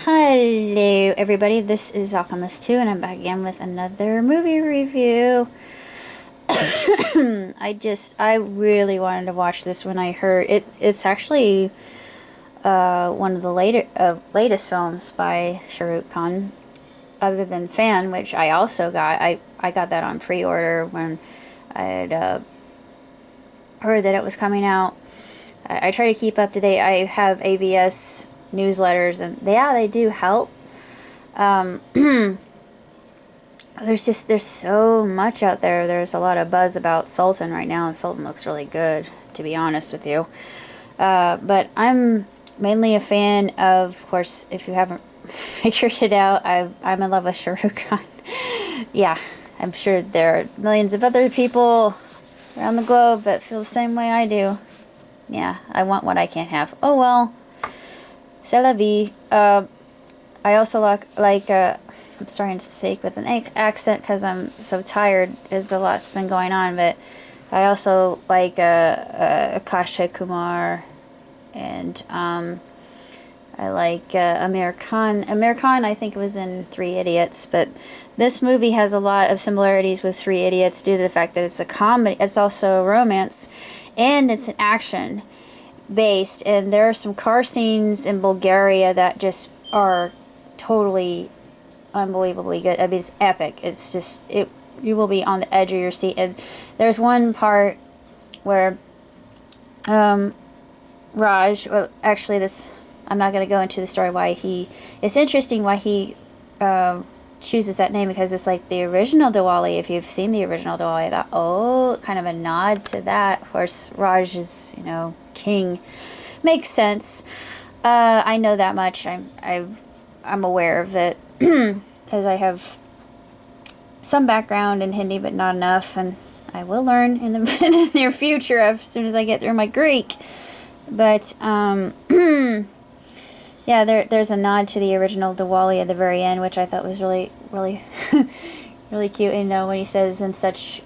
Hello everybody, this is Alchemist 2 and I'm back again with another movie review. I really wanted to watch this when I heard it. It's actually one of the latest films by Shah Rukh Khan, other than Fan, which I also got. I got that on pre-order when I had heard that it was coming out. I try to keep up to date. I have AVS newsletters, and they do help. There's so much out there. There's a lot of buzz about Sultan right now, and Sultan looks really good, to be honest with you. But I'm mainly a fan of course, if you haven't figured it out, I'm in love with Shah Rukh Khan. Yeah, I'm sure there are millions of other people around the globe that feel the same way I do. Yeah, I want what I can't have. Oh well. C'est la vie. I also I'm starting to speak with an accent because I'm so tired. There's a lot's been going on, but I also like Akshay Kumar, and I like Amir Khan. Amir Khan, I think, was in Three Idiots, but this movie has a lot of similarities with Three Idiots due to the fact that it's a comedy. It's also a romance, and it's an action based, and there are some car scenes in Bulgaria that just are totally unbelievably good. I mean, it's epic. It's just you will be on the edge of your seat. And there's one part where Raj, well, actually this, I'm not going to go into the story why it's interesting why he chooses that name, because it's like the original Diwali. If you've seen the original Diwali, I thought, oh, kind of a nod to that. Of course, Raj is, king. Makes sense. I know that much. I'm aware of it because I have some background in Hindi, but not enough, and I will learn in the near future as soon as I get through my Greek. But yeah, there's a nod to the original Diwali at the very end, which I thought was really, really, really cute. And when he says in such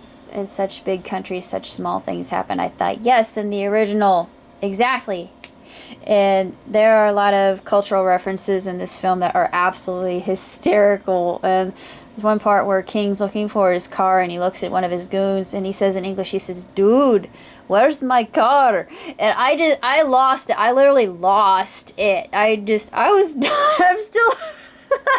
big countries, such small things happen, I thought, yes, in the original, exactly. And there are a lot of cultural references in this film that are absolutely hysterical. And there's one part where King's looking for his car, and he looks at one of his goons, and he says in English, he says, "Dude, where's my car?" And I lost it. I literally lost it. I'm still,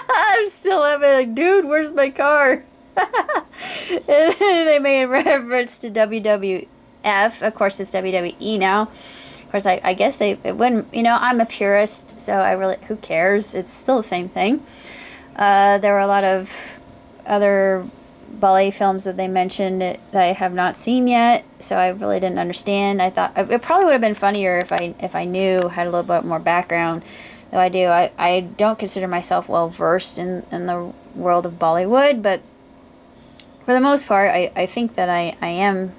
I'm still having like, dude, where's my car? And they made a reference to WWF. Of course, it's WWE now. Of course, I guess it wouldn't, I'm a purist, so who cares? It's still the same thing. There were a lot of other Bollywood films that they mentioned that I have not seen yet, so I really didn't understand. I thought it probably would have been funnier if I knew, had a little bit more background, though I do. I don't consider myself well versed in the world of Bollywood, but for the most part, I think that I am,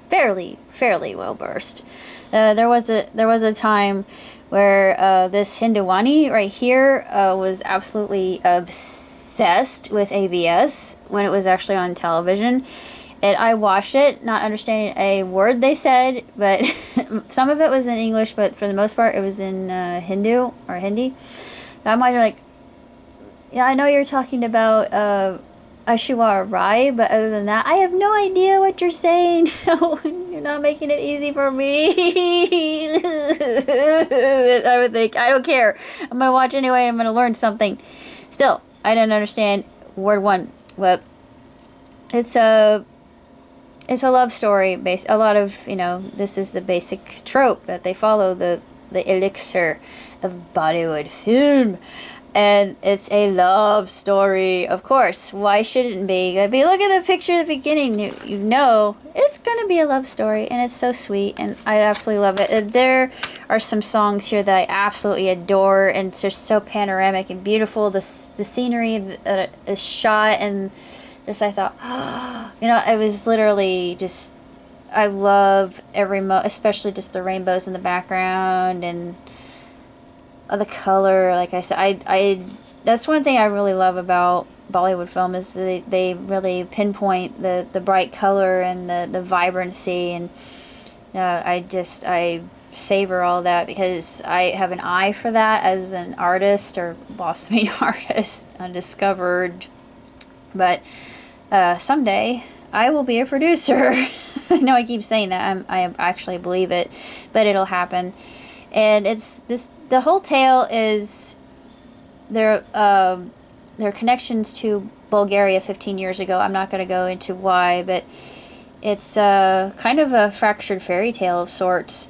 fairly well versed. There was a time where this Hindwani right here was absolutely obsessed with AVS when it was actually on television, and I watched it not understanding a word they said, but some of it was in English, but for the most part it was in Hindu or Hindi. And I'm like, yeah, I know you're talking about Ashwar Rai, but other than that, I have no idea what you're saying, so you're not making it easy for me. I would think, I don't care. I'm going to watch anyway, I'm going to learn something. Still, I didn't understand word one, but it's a love story based, a lot of, this is the basic trope that they follow, the elixir of Bollywood film. And it's a love story, of course. Why shouldn't it be? If you look at the picture at the beginning, you know it's going to be a love story. And it's so sweet. And I absolutely love it. And there are some songs here that I absolutely adore. And it's just so panoramic and beautiful. The scenery that is shot. And just I thought, it was literally just, I love every especially just the rainbows in the background. And the color, like I said, I that's one thing I really love about Bollywood film is they really pinpoint the bright color and the vibrancy, and I savor all that, because I have an eye for that as an artist or blossoming artist, undiscovered. But someday I will be a producer. I know I keep saying that. I actually believe it, but it'll happen. And it's this. The whole tale is their connections to Bulgaria 15 years ago. I'm not going to go into why, but it's kind of a fractured fairy tale of sorts.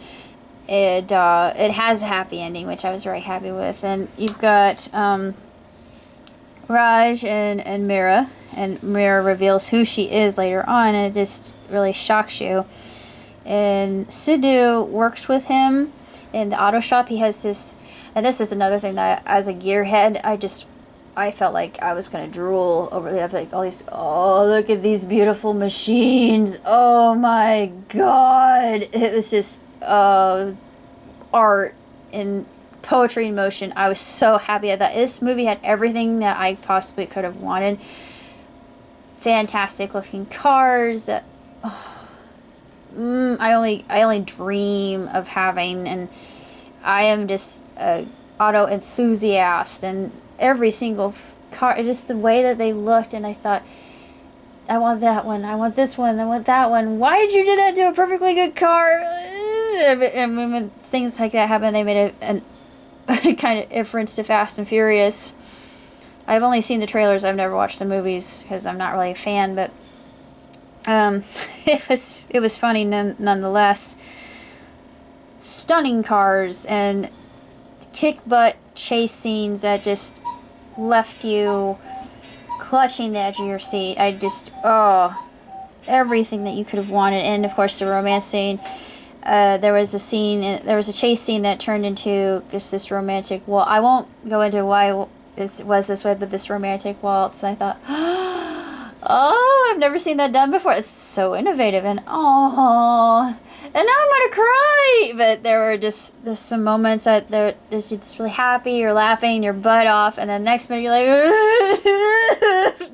It has a happy ending, which I was very happy with. And you've got Raj and Mira, and Mira reveals who she is later on, and it just really shocks you. And Sidhu works with him in the auto shop. He has this, and this is another thing that as a gearhead, I felt like I was going to drool over the, like, all these, oh, look at these beautiful machines. Oh my God. It was just art and poetry in motion. I was so happy at that. This movie had everything that I possibly could have wanted. Fantastic looking cars that I only dream of having, and I am just a auto enthusiast, and every single car, just the way that they looked, and I thought, I want that one, I want this one, I want that one. Why did you do that to a perfectly good car? And when things like that happen, they made a kind of inference to Fast and Furious. I've only seen the trailers. I've never watched the movies because I'm not really a fan, but it was funny nonetheless. Stunning cars and kick butt chase scenes that just left you clutching the edge of your seat. Everything that you could have wanted. And of course the romance scene. There was a chase scene that turned into just this romantic, well, I won't go into why it was this way, but this romantic waltz, and I thought, oh, I've never seen that done before. It's so innovative, and oh, and now I'm gonna cry. But there were just some moments that you're just really happy, you're laughing your butt off, and then next minute you're like,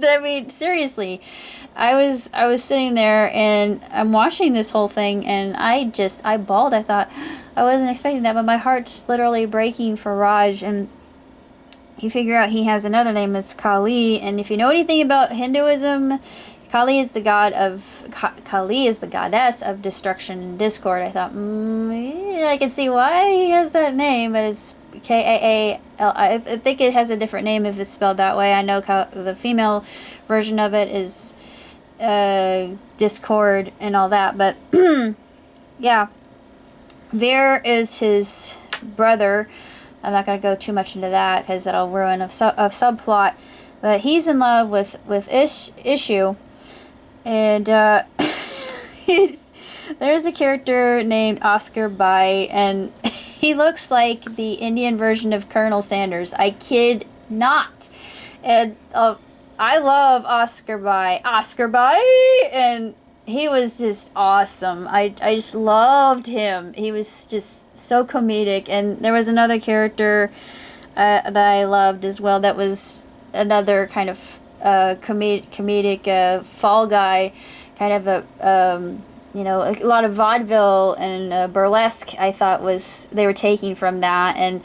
I mean, seriously, I was sitting there and I'm watching this whole thing, and I bawled. I thought, I wasn't expecting that, but my heart's literally breaking for Raj. And you figure out he has another name that's Kali, and if you know anything about Hinduism, Kali is the goddess of destruction and discord. I thought, yeah, I can see why he has that name, but it's Kaali. I think it has a different name if it's spelled that way. I know the female version of it is discord and all that, but yeah, Veer is his brother. I'm not going to go too much into that because that'll ruin a subplot. But he's in love with Ishu. And there's a character named Oscar Bai, and he looks like the Indian version of Colonel Sanders. I kid not. And I love Oscar Bai. And he was just awesome. I just loved him. He was just so comedic. And there was another character that I loved as well that was another kind of comedic fall guy, kind of a lot of vaudeville and burlesque. I thought they were taking from that, and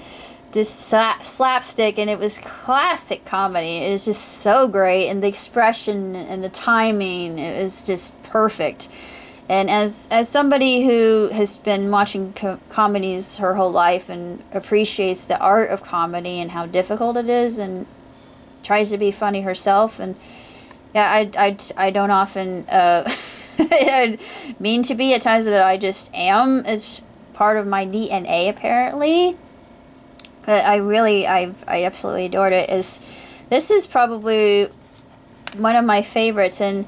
just slapstick, and it was classic comedy. It was just so great, and the expression and the timing, it was just perfect. And as somebody who has been watching comedies her whole life and appreciates the art of comedy and how difficult it is, and tries to be funny herself, and yeah, I don't often mean to be at times, that I just am. It's part of my DNA apparently. But I absolutely adored it. This is probably one of my favorites, and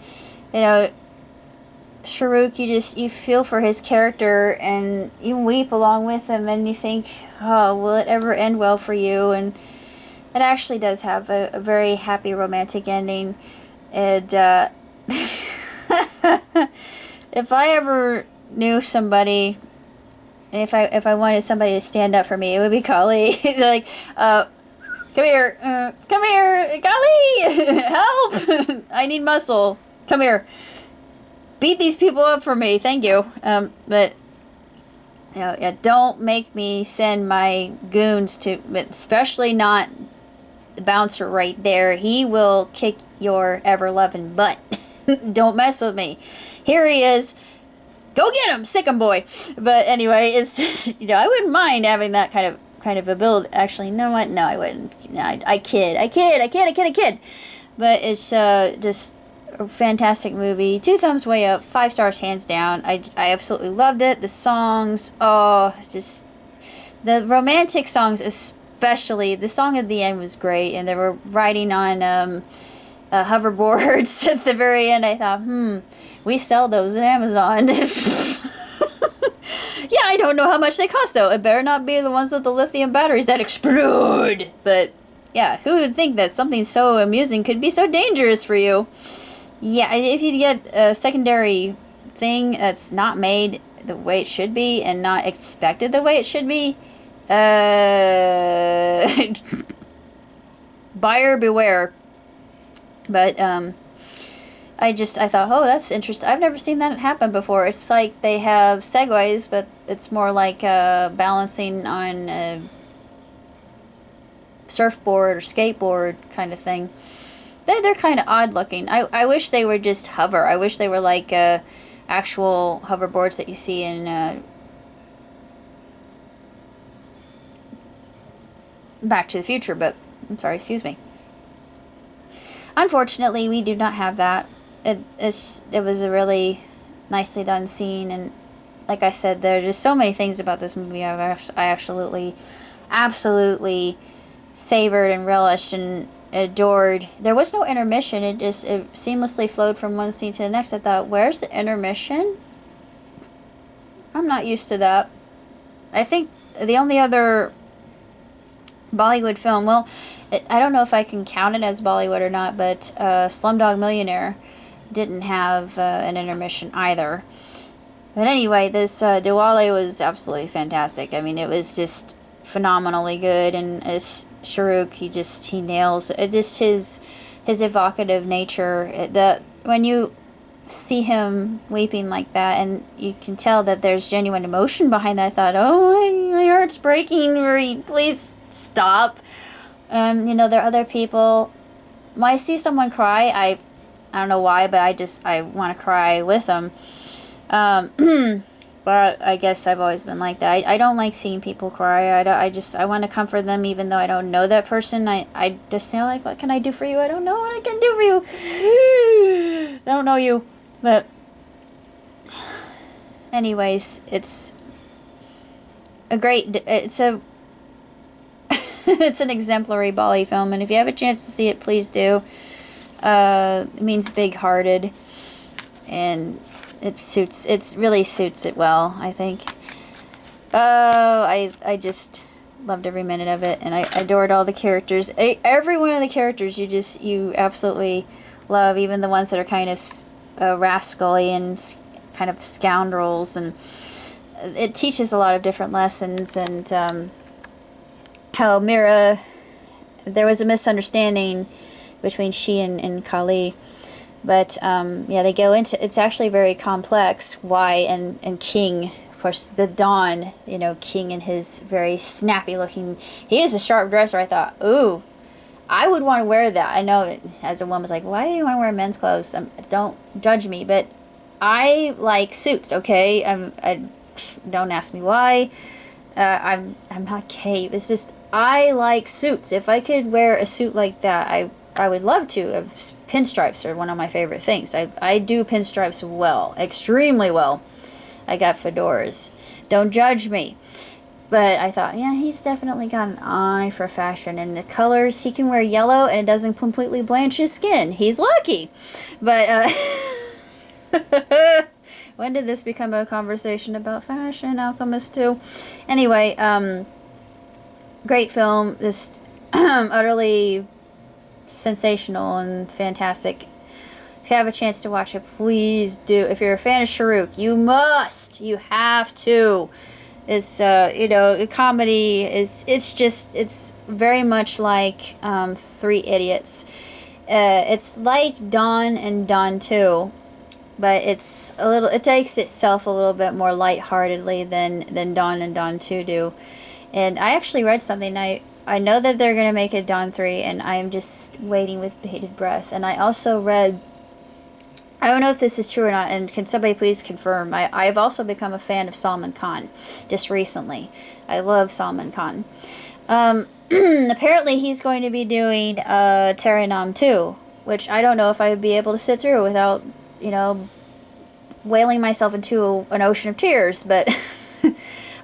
Shahrukh, you feel for his character, and you weep along with him, and you think, oh, will it ever end well for you? And it actually does have a very happy romantic ending. And if I ever knew somebody, and if I wanted somebody to stand up for me, it would be Kali. Like, come here, Kali, help! I need muscle. Come here, beat these people up for me. Thank you. But Yeah, don't make me send my goons to, especially not the bouncer right there. He will kick your ever-loving butt. Don't mess with me. Here he is. Go get him, sick him, boy. But anyway, it's I wouldn't mind having that kind of a build. Actually, you know what? No, I wouldn't. No, I kid. But it's just a fantastic movie. 2 thumbs way up, 5 stars hands down. I absolutely loved it. The songs, oh, just the romantic songs, especially the song at the end was great, and they were riding on hoverboards at the very end. I thought, we sell those at Amazon. Yeah, I don't know how much they cost though. It better not be the ones with the lithium batteries that explode. But yeah, who would think that something so amusing could be so dangerous for you? Yeah, if you get a secondary thing that's not made the way it should be and not expected the way it should be, buyer beware. But I thought, oh, that's interesting. I've never seen that happen before. It's like they have segways, but it's more like balancing on a surfboard or skateboard kind of thing. They're kind of odd looking. I wish they were just hover. I wish they were like actual hoverboards that you see in Back to the Future, but I'm sorry, excuse me. Unfortunately, we do not have that. It was a really nicely done scene, and like I said, there are just so many things about this movie I absolutely savored and relished and adored. There was no intermission. It seamlessly flowed from one scene to the next. I thought, where's the intermission? I'm not used to that. I think the only other Bollywood film, well, I don't know if I can count it as Bollywood or not, but Slumdog Millionaire didn't have an intermission either. But anyway, this Diwali was absolutely fantastic. I mean, it was just phenomenally good, and as Shahrukh, he nails it. Just his evocative nature. When you see him weeping like that, and you can tell that there's genuine emotion behind that. I thought, oh, my heart's breaking. Please stop. There are other people. When I see someone cry, I don't know why, but I want to cry with them. But I guess I've always been like that. I don't like seeing people cry. I want to comfort them, even though I don't know that person. I just feel like, what can I do for you? I don't know what I can do for you. I don't know you, but anyways, it's it's an exemplary Bolly film, and if you have a chance to see it, please do. It means big-hearted, and it really suits it well, I think. I just loved every minute of it, and I adored all the characters. Every one of the characters you absolutely love, even the ones that are kind of rascally and kind of scoundrels, and it teaches a lot of different lessons, and how Mira, there was a misunderstanding between she and Kali, but yeah, they go into, it's actually very complex why, and King, of course, the Don, King and his very snappy looking, he is a sharp dresser. I thought, ooh, I would want to wear that. I know as a woman's like, why do you want to wear men's clothes? Don't judge me, but I like suits, okay? Don't ask me why. I'm not gay. It's just, I like suits. If I could wear a suit like that, I would love to. Pinstripes are one of my favorite things. I do pinstripes well, extremely well. I got fedoras. Don't judge me. But I thought, yeah, he's definitely got an eye for fashion. And the colors, he can wear yellow and it doesn't completely blanch his skin. He's lucky. But, when did this become a conversation about fashion? Alchemist 2. Anyway, great film. Just utterly sensational and fantastic. If you have a chance to watch it, please do. If you're a fan of Shahrukh, you have to. It's a comedy it's very much like Three Idiots. It's like Dawn and Dawn 2, but it's a little. It takes itself a little bit more lightheartedly than Dawn and Dawn 2 do. And I actually read something. I know that they're gonna make a Dawn 3, and I am just waiting with bated breath. And I also read. I don't know if this is true or not, and can somebody please confirm? I've also become a fan of Salman Khan just recently. I love Salman Khan. Apparently he's going to be doing Terra Nam 2, which I don't know if I would be able to sit through without, wailing myself into an ocean of tears, but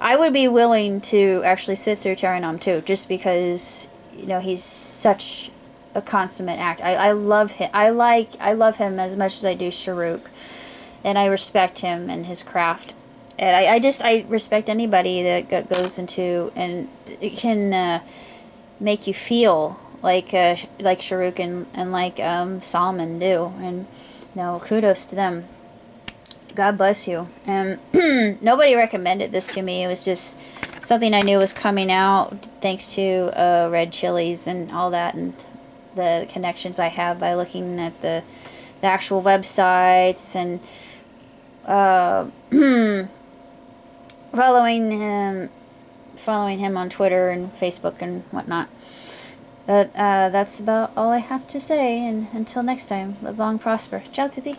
I would be willing to actually sit through Terra Nam 2 just because, he's such a consummate actor. I love him. I love him as much as I do Shahrukh, and I respect him and his craft. And I respect anybody that goes into and it can make you feel like Shahrukh and like Salman do. And kudos to them. God bless you. And nobody recommended this to me. It was just something I knew was coming out thanks to Red Chilies and all that, and the connections I have by looking at the actual websites and following him on Twitter and Facebook and whatnot. But that's about all I have to say, and until next time, live long, prosper. Ciao tutti.